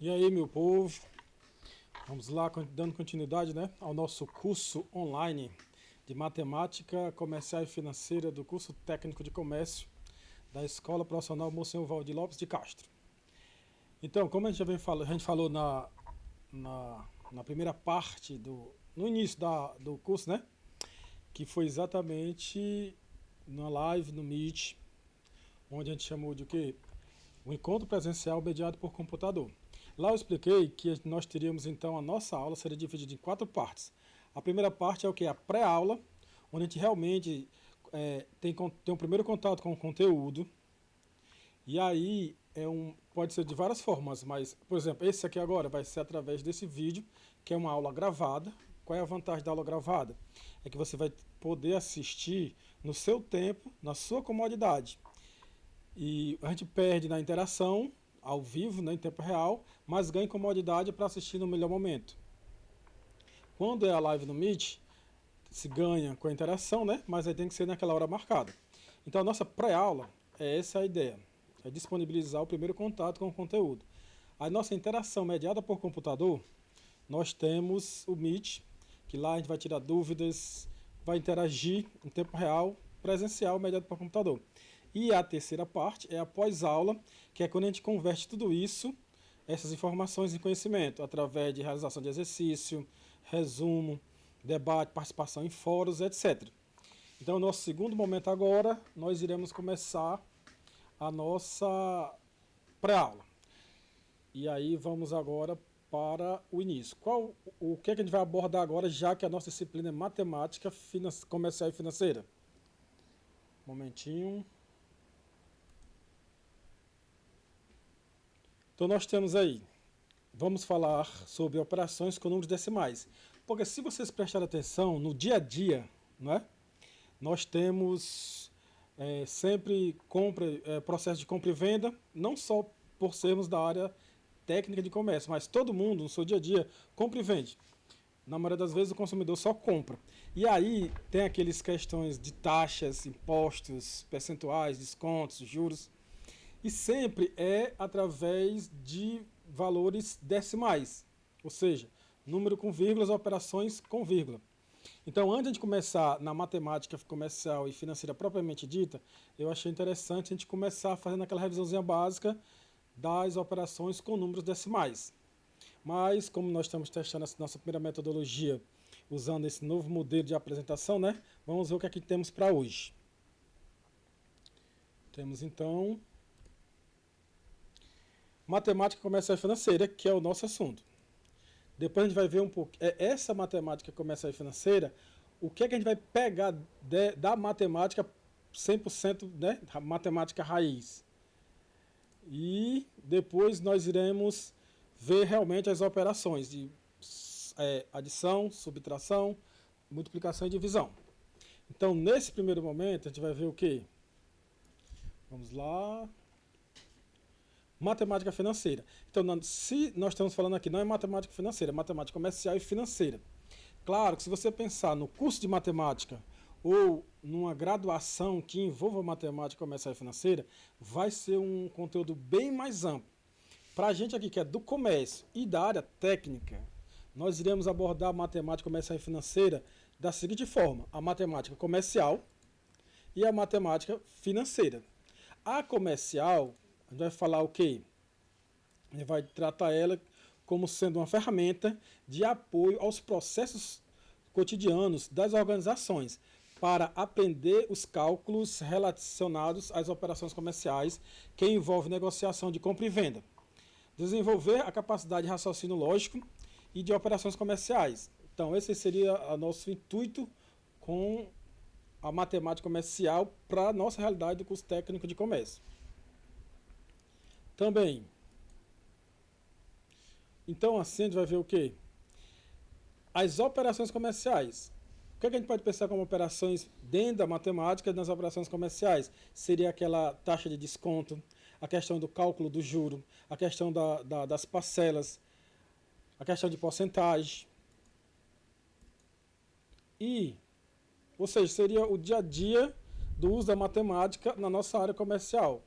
E aí, meu povo, vamos lá, dando continuidade, né, ao nosso curso online de Matemática Comercial e Financeira do curso técnico de comércio da Escola Profissional Monsenhor Valdir Lopes de Castro. Então, como a gente já vem falando, a gente falou na primeira parte, no início do curso, né, que foi exatamente na live, no Meet, onde a gente chamou de o quê? O encontro presencial mediado por computador. Lá eu expliquei que nós teríamos então a nossa aula seria dividida em 4 partes. A primeira parte é o que? A pré-aula, onde a gente realmente tem um primeiro contato com o conteúdo. E aí pode ser de várias formas, mas, por exemplo, esse aqui agora vai ser através desse vídeo, que é uma aula gravada. Qual é a vantagem da aula gravada? É que você vai poder assistir no seu tempo, na sua comodidade. E a gente perde na interação, ao vivo, né, em tempo real, mas ganha comodidade para assistir no melhor momento. Quando é a live no Meet, se ganha com a interação, né, mas aí tem que ser naquela hora marcada. Então a nossa pré-aula, essa a ideia, é disponibilizar o primeiro contato com o conteúdo. A nossa interação mediada por computador, nós temos o Meet, que lá a gente vai tirar dúvidas, vai interagir em tempo real, presencial, mediado por computador. E a terceira parte é a pós-aula, que é quando a gente converte tudo isso, essas informações em conhecimento, através de realização de exercício, resumo, debate, participação em fóruns, etc. Então, no nosso segundo momento agora, nós iremos começar a nossa pré-aula. E aí vamos agora para o início. O que a gente vai abordar agora, já que a nossa disciplina é matemática comercial e financeira? Um momentinho. Então nós temos aí, vamos falar sobre operações com números decimais. Porque se vocês prestarem atenção, no dia a dia, né, nós temos sempre processo de compra e venda, não só por sermos da área técnica de comércio, mas todo mundo no seu dia a dia compra e vende. Na maioria das vezes o consumidor só compra. E aí tem aquelas questões de taxas, impostos, percentuais, descontos, juros. E sempre é através de valores decimais, ou seja, número com vírgulas, operações com vírgula. Então, antes de começar na matemática comercial e financeira propriamente dita, eu achei interessante a gente começar fazendo aquela revisãozinha básica das operações com números decimais. Mas, como nós estamos testando essa nossa primeira metodologia, usando esse novo modelo de apresentação, né, vamos ver o que aqui temos para hoje. Temos, então, matemática comercial e financeira, que é o nosso assunto. Depois a gente vai ver um pouco, essa matemática comercial e financeira, o que é que a gente vai pegar da matemática 100%, né, matemática raiz. E depois nós iremos ver realmente as operações de adição, subtração, multiplicação e divisão. Então, nesse primeiro momento, a gente vai ver o quê? Vamos lá. Matemática financeira. Então, se nós estamos falando aqui, não é matemática financeira, é matemática comercial e financeira. Claro que se você pensar no curso de matemática ou numa graduação que envolva matemática comercial e financeira, vai ser um conteúdo bem mais amplo. Para a gente aqui que é do comércio e da área técnica, nós iremos abordar a matemática comercial e financeira da seguinte forma: a matemática comercial e a matemática financeira. A comercial, a gente vai falar o quê? A gente vai tratar ela como sendo uma ferramenta de apoio aos processos cotidianos das organizações para aprender os cálculos relacionados às operações comerciais que envolvem negociação de compra e venda. Desenvolver a capacidade de raciocínio lógico e de operações comerciais. Então, esse seria o nosso intuito com a matemática comercial para a nossa realidade do curso técnico de comércio. Também. Então, assim, a gente vai ver o quê? As operações comerciais. O que a gente pode pensar como operações dentro da matemática nas operações comerciais? Seria aquela taxa de desconto, a questão do cálculo do juro, a questão das parcelas, a questão de porcentagem. Ou seja, seria o dia a dia do uso da matemática na nossa área comercial.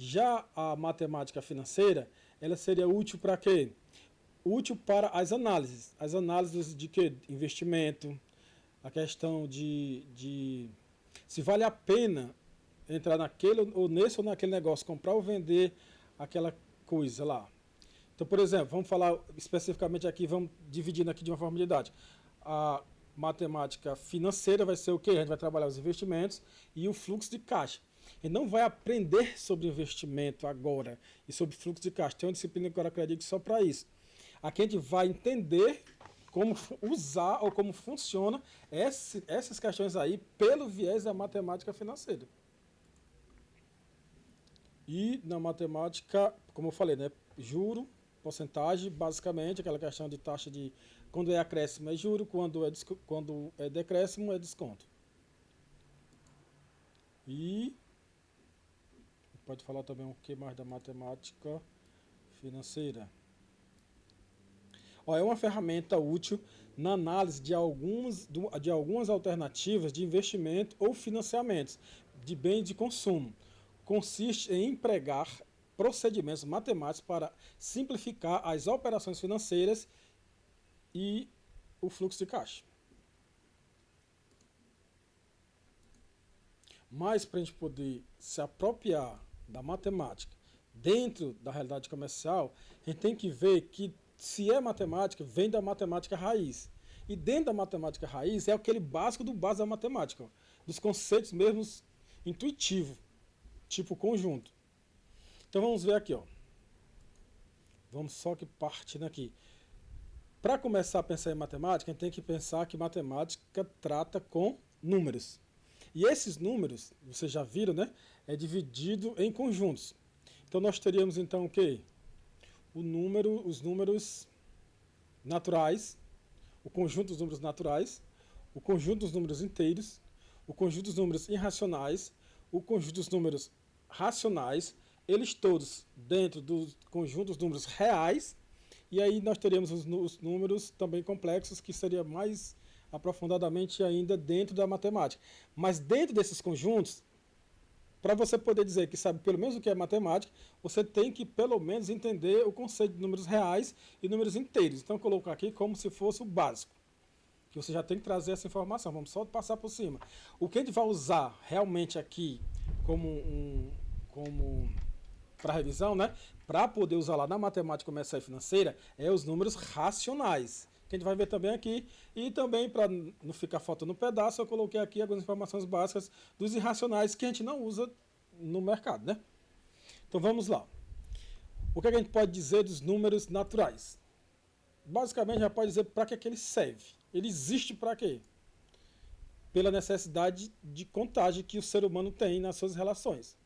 Já a matemática financeira, ela seria útil para quê? Útil para as análises. As análises de quê? Investimento, a questão de se vale a pena entrar naquele ou nesse ou naquele negócio, comprar ou vender aquela coisa lá. Então, por exemplo, vamos falar especificamente aqui, vamos dividindo aqui de uma forma didática. A matemática financeira vai ser o quê? A gente vai trabalhar os investimentos e o fluxo de caixa. E não vai aprender sobre investimento agora e sobre fluxo de caixa. Tem uma disciplina que eu acredito só para isso. Aqui a gente vai entender como usar ou como funciona essas questões aí pelo viés da matemática financeira. E na matemática, como eu falei, né, juro, porcentagem, basicamente, aquela questão de taxa de... Quando é acréscimo é juro, quando é decréscimo é desconto. E pode falar também um que mais da matemática financeira. Ó, é uma ferramenta útil na análise de algumas alternativas de investimento ou financiamentos de bens de consumo. Consiste em empregar procedimentos matemáticos para simplificar as operações financeiras e o fluxo de caixa. Mas para a gente poder se apropriar da matemática dentro da realidade comercial, a gente tem que ver que se é matemática, vem da matemática raiz. E dentro da matemática raiz é aquele básico do básico da matemática, ó, dos conceitos mesmos intuitivos, tipo conjunto. Então vamos ver aqui, ó. Vamos só que partindo aqui. Para começar a pensar em matemática, a gente tem que pensar que matemática trata com números. E esses números, vocês já viram, né? É dividido em conjuntos. Então nós teríamos então o quê? Os números naturais, o conjunto dos números naturais, o conjunto dos números inteiros, o conjunto dos números irracionais, o conjunto dos números racionais, eles todos dentro do conjunto dos números reais, e aí nós teríamos os números também complexos, que seria mais aprofundadamente ainda dentro da matemática. Mas dentro desses conjuntos, para você poder dizer que sabe pelo menos o que é matemática, você tem que pelo menos entender o conceito de números reais e números inteiros. Então eu coloco aqui como se fosse o básico, que você já tem que trazer essa informação. Vamos só passar por cima. O que a gente vai usar realmente aqui como para revisão, né? Para poder usar lá na matemática comercial e financeira, é os números racionais, que a gente vai ver também aqui. E também, para não ficar faltando um pedaço, eu coloquei aqui algumas informações básicas dos irracionais que a gente não usa no mercado, né? Então vamos lá. O que a gente pode dizer dos números naturais? Basicamente, já pode dizer para que ele serve. Ele existe para quê? Pela necessidade de contagem que o ser humano tem nas suas relações.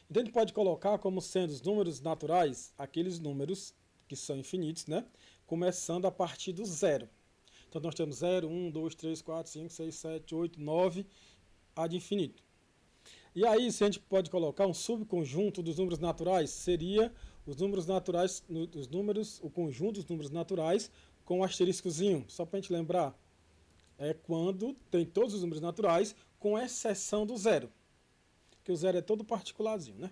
Então a gente pode colocar como sendo os números naturais aqueles números que são infinitos, né? Começando a partir do zero. Então nós temos 0, 1, 2, 3, 4, 5, 6, 7, 8, 9, a de infinito. E aí, se a gente pode colocar um subconjunto dos números naturais, seria os números naturais, o conjunto dos números naturais com um asteriscozinho, só para a gente lembrar. É quando tem todos os números naturais, com exceção do zero. Que o zero é todo particularzinho, né?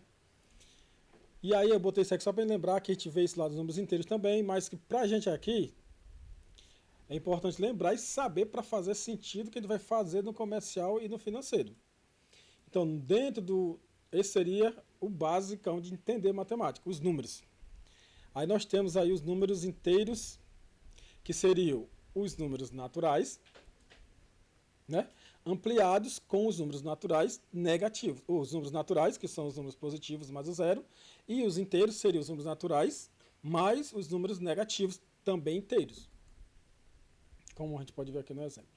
E aí eu botei isso aqui só para lembrar que a gente vê isso lá dos números inteiros também, mas que pra gente aqui é importante lembrar e saber para fazer sentido o que a gente vai fazer no comercial e no financeiro. Então, esse seria o basicão de entender matemática, os números. Aí nós temos aí os números inteiros, que seriam os números naturais, né? Ampliados com os números naturais negativos. Os números naturais, que são os números positivos mais o zero, e os inteiros seriam os números naturais mais os números negativos, também inteiros. Como a gente pode ver aqui no exemplo.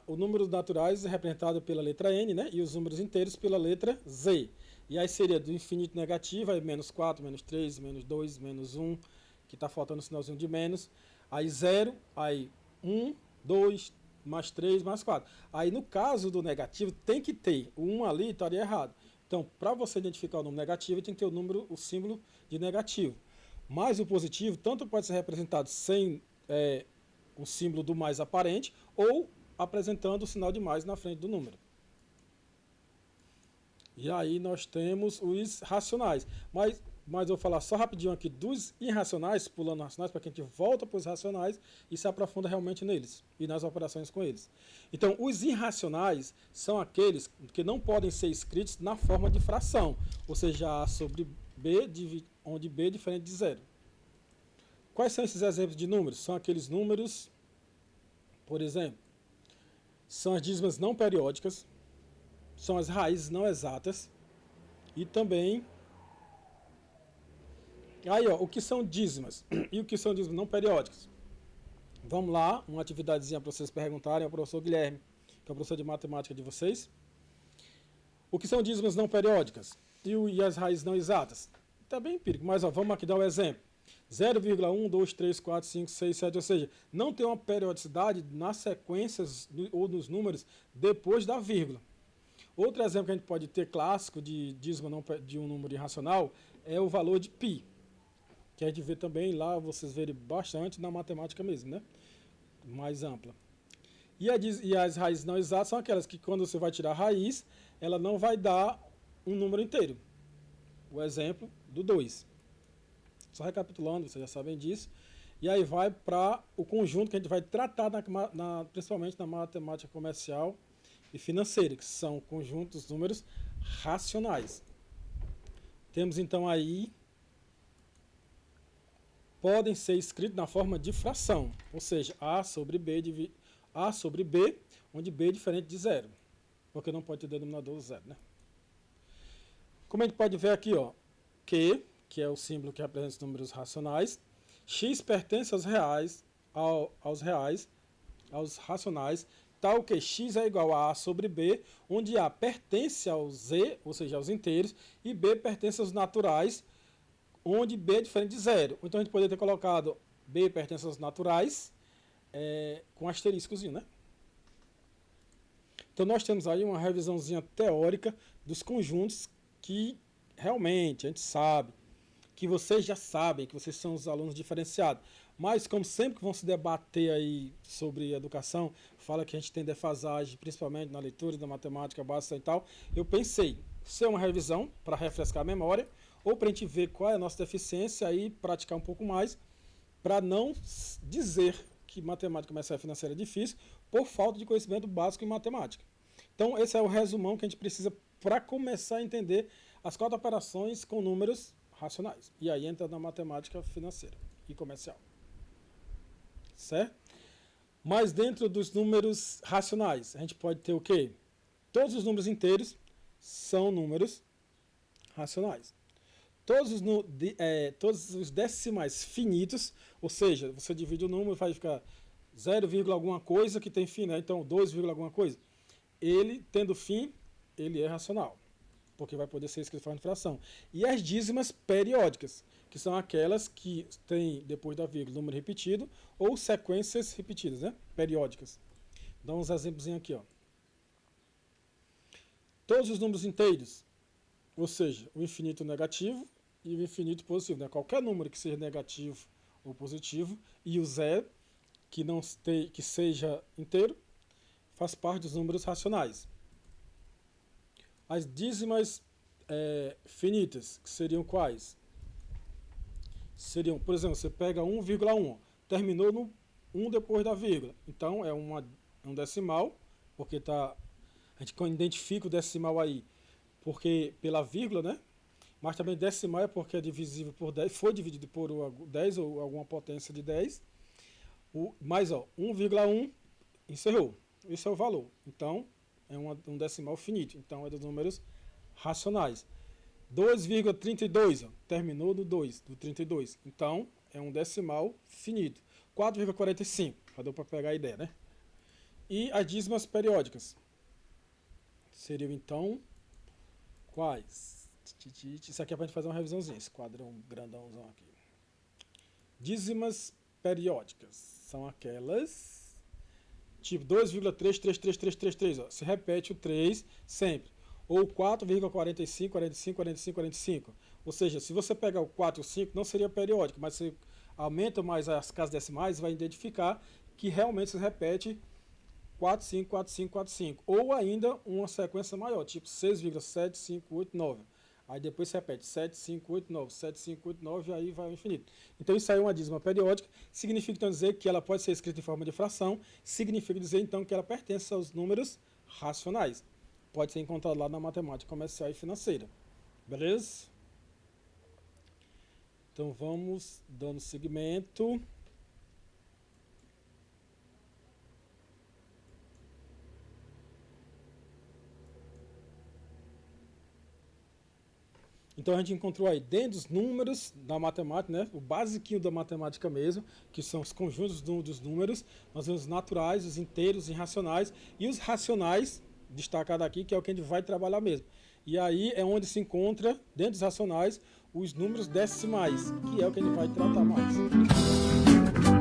O número naturais é representado pela letra N, né? E os números inteiros pela letra Z. E aí seria do infinito negativo, aí menos 4, menos 3, menos 2, menos 1, que está faltando o sinalzinho de menos. Aí 0, aí 1, 2, mais 3, mais 4. Aí no caso do negativo, tem que ter. O 1 ali estaria errado. Então, para você identificar o número negativo, tem que ter o símbolo de negativo. Mas o positivo, tanto pode ser representado sem o símbolo do mais aparente, ou apresentando o sinal de mais na frente do número. E aí nós temos os racionais. Mas eu vou falar só rapidinho aqui dos irracionais, pulando racionais, para que a gente volta para os racionais e se aprofunda realmente neles e nas operações com eles. Então, os irracionais são aqueles que não podem ser escritos na forma de fração, ou seja, A sobre B, onde B é diferente de zero. Quais são esses exemplos de números? São aqueles números, por exemplo, são as dízimas não periódicas, são as raízes não exatas e também... Aí, ó, o que são dízimas e o que são dízimas não periódicas? Vamos lá, uma atividadezinha para vocês perguntarem ao professor Guilherme, que é o professor de matemática de vocês. O que são dízimas não periódicas e as raízes não exatas? Está bem empírico, mas ó, vamos aqui dar um exemplo. 0,1, 2, 3, 4, 5, 6, 7, ou seja, não tem uma periodicidade nas sequências ou nos números depois da vírgula. Outro exemplo que a gente pode ter clássico de dízima de um número irracional é o valor de π, que a gente vê também lá, vocês verem bastante na matemática mesmo, né? Mais ampla. E as raízes não exatas são aquelas que quando você vai tirar a raiz, ela não vai dar um número inteiro. O exemplo do 2. Só recapitulando, vocês já sabem disso. E aí vai para o conjunto que a gente vai tratar principalmente na matemática comercial e financeira, que são conjuntos números racionais. Temos então aí, podem ser escritos na forma de fração, ou seja, A sobre B, onde B é diferente de zero, porque não pode ter denominador zero, né? Como a gente pode ver aqui, ó, Q, que é o símbolo que representa os números racionais, X pertence aos reais, aos racionais, tal que X é igual a A sobre B, onde A pertence ao Z, ou seja, aos inteiros, e B pertence aos naturais, onde B é diferente de zero. Então a gente poderia ter colocado B pertence aos naturais, com asteriscozinho, né? Então nós temos aí uma revisãozinha teórica dos conjuntos que realmente a gente sabe, que vocês já sabem, que vocês são os alunos diferenciados. Mas como sempre que vão se debater aí sobre educação, fala que a gente tem defasagem, principalmente na leitura da matemática básica e tal, eu pensei, ser uma revisão para refrescar a memória, ou para a gente ver qual é a nossa deficiência e praticar um pouco mais, para não dizer que matemática comercial e financeira é difícil, por falta de conhecimento básico em matemática. Então esse é o resumão que a gente precisa para começar a entender as 4 operações com números racionais. E aí entra na matemática financeira e comercial. Certo? Mas dentro dos números racionais, a gente pode ter o quê? Todos os números inteiros são números racionais. Todos os decimais finitos, ou seja, você divide o número, vai ficar 0, alguma coisa que tem fim, né? Então 2, alguma coisa. Ele, tendo fim, ele é racional, porque vai poder ser escrito em forma de fração. E as dízimas periódicas, que são aquelas que têm, depois da vírgula, número repetido, ou sequências repetidas, né? Periódicas. Dá uns exemplos aqui, ó. Todos os números inteiros, ou seja, o infinito negativo e o infinito positivo, né? Qualquer número que seja negativo ou positivo, e o zero, que seja inteiro, faz parte dos números racionais. As dízimas finitas, que seriam quais? Seriam, por exemplo, você pega 1,1, terminou no 1 depois da vírgula. Então é um decimal, porque a gente identifica o decimal aí porque pela vírgula, né? Mas também decimal é porque é divisível por 10, foi dividido por 10 ou alguma potência de 10. Mas, ó, 1,1 encerrou. Esse é o valor. Então, é um decimal finito. Então, é dos números racionais. 2,32, terminou no 2, do 32. Então, é um decimal finito. 4,45, já deu para pegar a ideia, né? E as dízimas periódicas seriam, então, quais? Isso aqui é para a gente fazer uma revisãozinha, esse quadrão grandãozão aqui. Dízimas periódicas são aquelas tipo 2,33333, ó, se repete o 3 sempre. Ou 4,45, 45, 45, 45. Ou seja, se você pegar o 4 e o 5, não seria periódico, mas se aumenta mais as casas decimais, vai identificar que realmente se repete 454545, ou ainda uma sequência maior, tipo 6,7589. Aí depois você repete 7589, 7589 e aí vai ao infinito. Então isso aí é uma dízima periódica, significa então dizer que ela pode ser escrita em forma de fração, significa dizer então que ela pertence aos números racionais. Pode ser encontrado lá na matemática comercial e financeira. Beleza? Então vamos dando seguimento. Então a gente encontrou aí dentro dos números da matemática, né, o basiquinho da matemática mesmo, que são os conjuntos dos números, nós vemos os naturais, os inteiros, os irracionais e os racionais, destacado aqui, que é o que a gente vai trabalhar mesmo. E aí é onde se encontra, dentro dos racionais, os números decimais, que é o que a gente vai tratar mais.